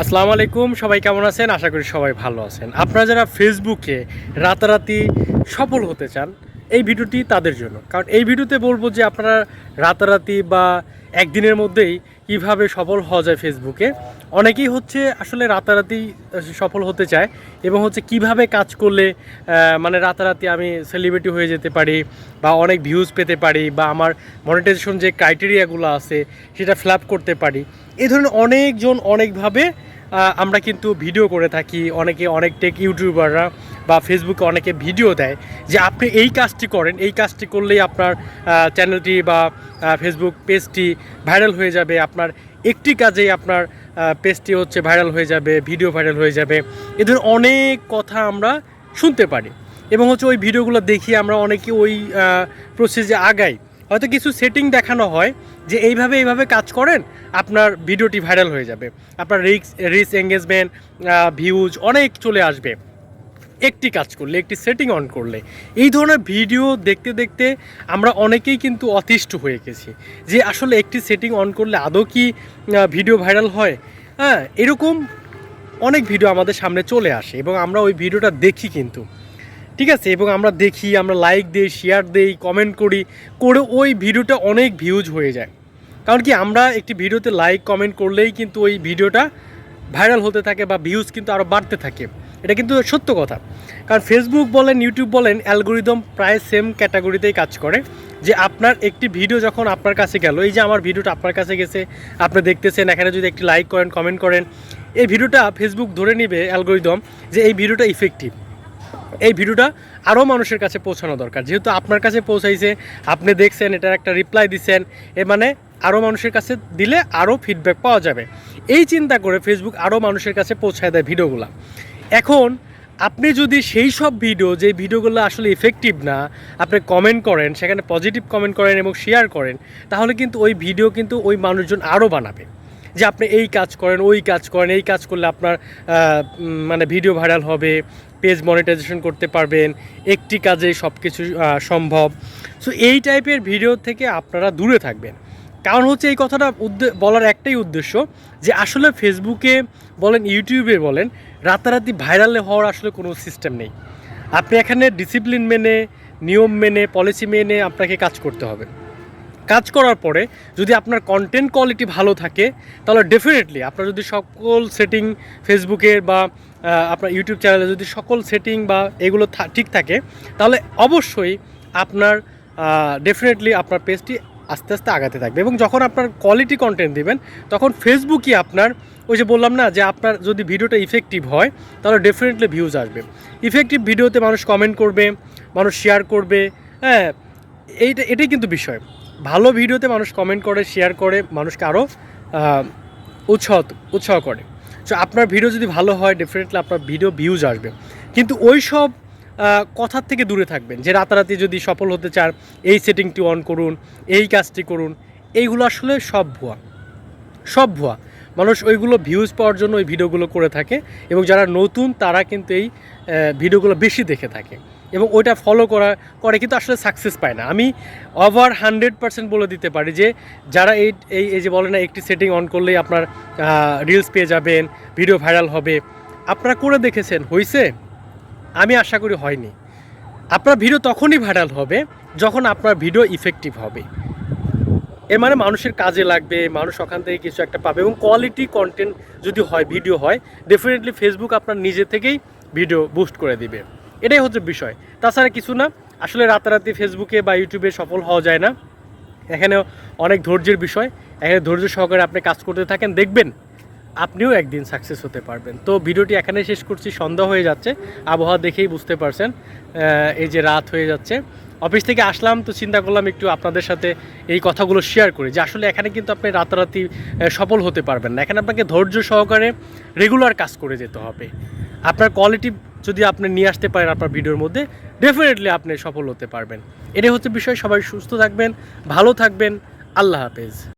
আসসালামু আলাইকুম, সবাই কেমন আছেন? আশা করি সবাই ভালো আছেন। আপনারা যারা ফেসবুকে রাতারাতি সফল হতে চান, এই ভিডিওটি তাদের জন্য। কারণ এই ভিডিওতে বলবো যে আপনারা রাতারাতি বা একদিনের মধ্যেই কিভাবে সফল হওয়া যায় ফেসবুকে। অনেকেই হচ্ছে আসলে রাতারাতি সফল হতে চায় এবং হচ্ছে কিভাবে কাজ করলে মানে রাতারাতি আমি সেলিব্রিটি হয়ে যেতে পারি বা অনেক ভিউজ পেতে পারি বা আমার মনিটাইজেশন যে ক্রাইটেরিয়াগুলো আছে সেটা ফিল আপ করতে পারি। এই ধরনের অনেকজন অনেকভাবে আমরা কিন্তু ভিডিও করে থাকি। অনেক টেক ইউটিউবাররা বা ফেসবুকে অনেকে ভিডিও দেয় যে আপনি এই কাজটি করেন, এই কাজটি করলেই আপনার চ্যানেলটি বা ফেসবুক পেজটি ভাইরাল হয়ে যাবে, আপনার একটি কাজেই আপনার পেজটি হচ্ছে ভাইরাল হয়ে যাবে, ভিডিও ভাইরাল হয়ে যাবে। এ ধরনের অনেক কথা আমরা শুনতে পারি এবং হচ্ছে ওই ভিডিওগুলো দেখি আমরা অনেকে ওই প্রসেসে আগাই। হয়তো কিছু সেটিং দেখানো হয় যে এইভাবে কাজ করেন, আপনার ভিডিওটি ভাইরাল হয়ে যাবে, আপনার রিচ এঙ্গেজমেন্ট ভিউজ অনেক চলে আসবে একটি কাজ করলে, একটি সেটিং অন করলে। এই ধরনের ভিডিও দেখতে দেখতে আমরা অনেকেই কিন্তু অতিষ্ঠ হয়ে গেছি যে আসলে একটি সেটিং অন করলে আদৌ কি ভিডিও ভাইরাল হয়। এরকম অনেক ভিডিও আমাদের সামনে চলে আসে এবং আমরা ওই ভিডিওটা দেখি কিন্তু, ঠিক আছে, এবং আমরা দেখি, আমরা লাইক দিই, শেয়ার দিই, কমেন্ট করে ওই ভিডিওটা অনেক ভিউজ হয়ে যায়। কারণ কি আমরা একটি ভিডিওতে লাইক কমেন্ট করলেই কিন্তু ওই ভিডিওটা ভাইরাল হতে থাকে বা ভিউজ কিন্তু আরও বাড়তে থাকে। এটা কিন্তু সত্য কথা। কারণ ফেসবুক বলেন, ইউটিউব বলেন, অ্যালগোরিদম প্রায় সেম ক্যাটাগরিতেই কাজ করে। যে আপনার একটি ভিডিও যখন আপনার কাছে গেল, এই যে আমার ভিডিওটা আপনার কাছে গেছে, আপনি দেখতেছেন, এখানে যদি একটি লাইক করেন, কমেন্ট করেন, এই ভিডিওটা ফেসবুক ধরে নিবে অ্যালগোরিদম যে এই ভিডিওটা ইফেক্টিভ, এই ভিডিওটা আরও মানুষের কাছে পৌঁছানো দরকার। যেহেতু আপনার কাছে পৌঁছাইছে, আপনি দেখছেন, এটার একটা রিপ্লাই দিচ্ছেন, এ মানে আরও মানুষের কাছে দিলে আরও ফিডব্যাক পাওয়া যাবে। এই চিন্তা করে ফেসবুক আরও মানুষের কাছে পৌঁছায় দেয় ভিডিওগুলো। এখন আপনি যদি সেই সব ভিডিও, যে ভিডিওগুলো আসলে ইফেক্টিভ না, আপনি কমেন্ট করেন, সেখানে পজিটিভ কমেন্ট করেন এবং শেয়ার করেন, তাহলে কিন্তু ওই ভিডিও কিন্তু ওই মানুষজন আরও বানাবে যে আপনি এই কাজ করেন, ওই কাজ করেন, এই কাজ করলে আপনার মানে ভিডিও ভাইরাল হবে, পেজ মনিটাইজেশন করতে পারবেন, একটি কাজে সব কিছু সম্ভব। সো এই টাইপের ভিডিও থেকে আপনারা দূরে থাকবেন। কারণ হচ্ছে এই কথাটা বলার একটাই উদ্দেশ্য যে আসলে ফেসবুকে বলেন, ইউটিউবে বলেন, রাতারাতি ভাইরালে হওয়ার আসলে কোনো সিস্টেম নেই। আপনি এখানে ডিসিপ্লিন মেনে, নিয়ম মেনে, পলিসি মেনে আপনাকে কাজ করতে হবে। কাজ করার পরে যদি আপনার কন্টেন্ট কোয়ালিটি ভালো থাকে, তাহলে ডেফিনেটলি আপনার যদি সকল সেটিং ফেসবুকের বা আপনার ইউটিউব চ্যানেলে যদি সকল সেটিং বা এগুলো ঠিক থাকে, তাহলে অবশ্যই আপনার ডেফিনেটলি আপনার পেজটি আস্তে আস্তে আগাতে থাকবে। এবং যখন আপনার কোয়ালিটি কন্টেন্ট দিবেন, তখন ফেসবুকই আপনার, ওই যে বললাম না যে আপনার যদি ভিডিওটা ইফেক্টিভ হয়, তাহলে ডেফিনেটলি ভিউজ আসবে। ইফেক্টিভ ভিডিওতে মানুষ কমেন্ট করবে, মানুষ শেয়ার করবে। হ্যাঁ, এটাই কিন্তু বিষয়। ভালো ভিডিওতে মানুষ কমেন্ট করে, শেয়ার করে, মানুষকে আরও উৎসাহ করে। সো আপনার ভিডিও যদি ভালো হয়, ডেফিনেটলি আপনার ভিডিও ভিউজ আসবে। কিন্তু ওই সব কথার থেকে দূরে থাকবেন যে রাতারাতি যদি সফল হতে চান, এই সেটিংটি অন করুন, এই কাজটি করুন। এইগুলো আসলে সব ভুয়া। মানুষ ওইগুলো ভিউজ পাওয়ার জন্য ওই ভিডিওগুলো করে থাকে এবং যারা নতুন তারা কিন্তু এই ভিডিওগুলো বেশি দেখে থাকে এবং ওইটা ফলো করে কিন্তু আসলে সাকসেস পায় না। আমি ওভার 100% বলে দিতে পারি যে যারা এই যে বলে না একটি সেটিং অন করলেই আপনার রিলস পেয়ে যাবেন, ভিডিও ভাইরাল হবে, আপনারা করে দেখেছেন হয়েছে? আমি আশা করি হয়নি। আপনার ভিডিও তখনই ভাইরাল হবে যখন আপনার ভিডিও ইফেক্টিভ হবে। এর মানে মানুষের কাজে লাগবে, মানুষ ওখান থেকে কিছু একটা পাবে এবং কোয়ালিটি কন্টেন্ট যদি হয়, ভিডিও হয়, ডেফিনেটলি ফেসবুক আপনার নিজে থেকেই ভিডিও বুস্ট করে দিবে। এটাই হচ্ছে বিষয়, তাছাড়া কিছু না। আসলে রাতারাতি ফেসবুকে বা ইউটিউবে সফল হওয়া যায় না। এখানে অনেক ধৈর্যের বিষয়। এখানে ধৈর্য সহকারে আপনি কাজ করতে থাকেন, দেখবেন আপনিও একদিন সাকসেস হতে পারবেন। তো ভিডিওটি এখানে শেষ করছি। সন্ধ্যা হয়ে যাচ্ছে, আবহাওয়া দেখেই বুঝতে পারছেন, এই যে রাত হয়ে যাচ্ছে। অফিস থেকে আসলাম তো চিন্তা করলাম একটু আপনাদের সাথে এই কথাগুলো শেয়ার করি যে আসলে এখানে কিন্তু আপনি রাতারাতি সফল হতে পারবেন না। এখানে আপনাকে ধৈর্য সহকারে রেগুলার কাজ করে যেতে হবে। আপনার কোয়ালিটি যদি আপনি নিয়ে আসতে পারেন আপনার ভিডিওর মধ্যে, ডেফিনেটলি আপনি সফল হতে পারবেন। এটাই হচ্ছে বিষয়। সবাই সুস্থ থাকবেন, ভালো থাকবেন। আল্লাহ হাফেজ।